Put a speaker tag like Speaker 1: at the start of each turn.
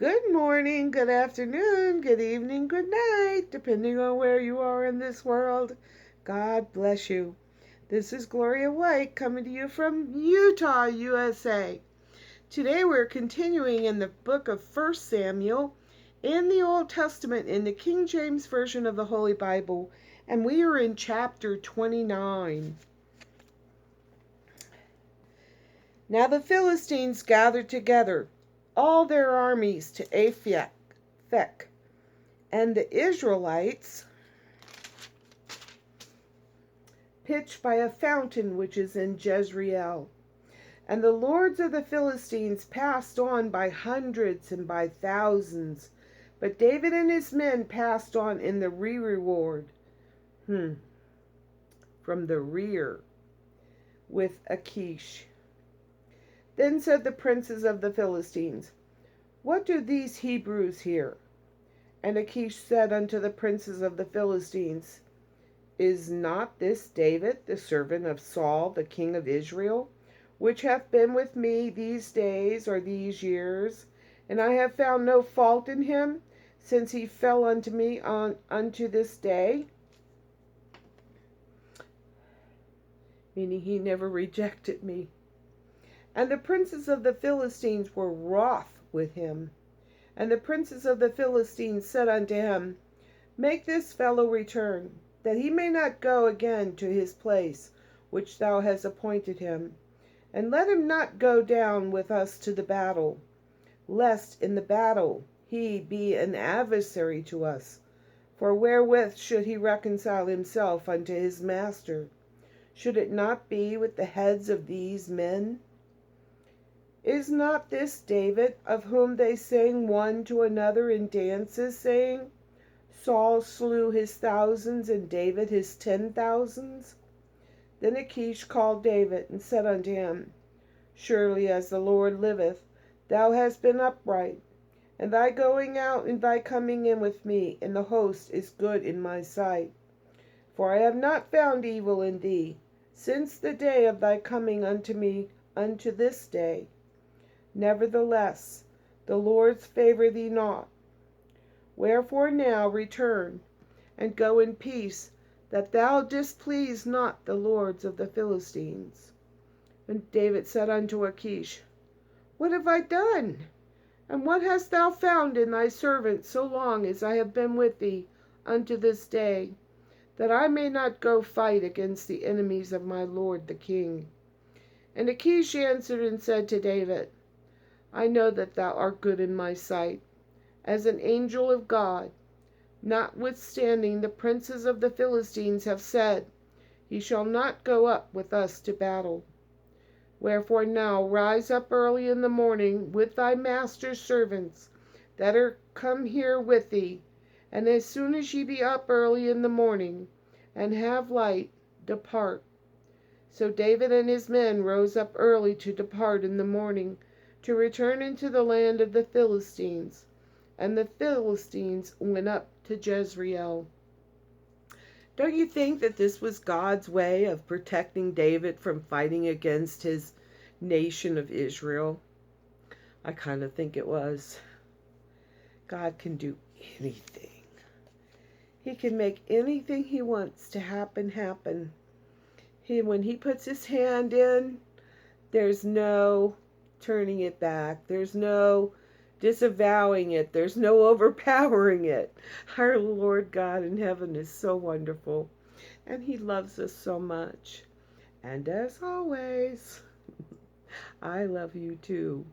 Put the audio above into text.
Speaker 1: Good morning, good afternoon, good evening, good night, depending on where you are in this world. God bless you. This is Gloria White coming to you from Utah, USA. Today we're continuing in the book of 1 Samuel in the Old Testament in the King James Version of the Holy Bible, and we are in chapter 29. Now the Philistines gathered together all their armies to Aphek, and the Israelites pitched by a fountain which is in Jezreel. And the lords of the Philistines passed on by hundreds and by thousands, but David and his men passed on in the rearward, from the rear, with Achish. Then said the princes of the Philistines, What do these Hebrews here? And Achish said unto the princes of the Philistines, Is not this David, the servant of Saul, the king of Israel, which hath been with me these days or these years, and I have found no fault in him, since he fell unto me unto this day? Meaning he never rejected me. And the princes of the Philistines were wroth with him. And the princes of the Philistines said unto him, Make this fellow return, that he may not go again to his place, which thou hast appointed him. And let him not go down with us to the battle, lest in the battle he be an adversary to us. For wherewith should he reconcile himself unto his master? Should it not be with the heads of these men? Is not this David, of whom they sang one to another in dances, saying, Saul slew his thousands, and David his 10,000s? Then Achish called David, and said unto him, Surely as the Lord liveth, thou hast been upright, and thy going out and thy coming in with me in the host is good in my sight. For I have not found evil in thee, since the day of thy coming unto me unto this day. Nevertheless, the Lord's favour thee not. Wherefore now return, and go in peace, that thou displease not the lords of the Philistines. And David said unto Achish, What have I done? And what hast thou found in thy servant so long as I have been with thee unto this day, that I may not go fight against the enemies of my lord the king? And Achish answered and said to David, I know that thou art good in my sight, as an angel of God. Notwithstanding the princes of the Philistines have said, He shall not go up with us to battle. Wherefore now rise up early in the morning with thy master's servants that are come here with thee, and as soon as ye be up early in the morning, and have light, depart. So David and his men rose up early to depart in the morning, to return into the land of the Philistines. And the Philistines went up to Jezreel. Don't you think that this was God's way of protecting David from fighting against his nation of Israel? I kind of think it was. God can do anything. He can make anything he wants to happen. When he puts his hand in, there's no turning it back. There's no disavowing it. There's no overpowering it. Our Lord God in heaven is so wonderful, and he loves us so much. And as always, I love you too.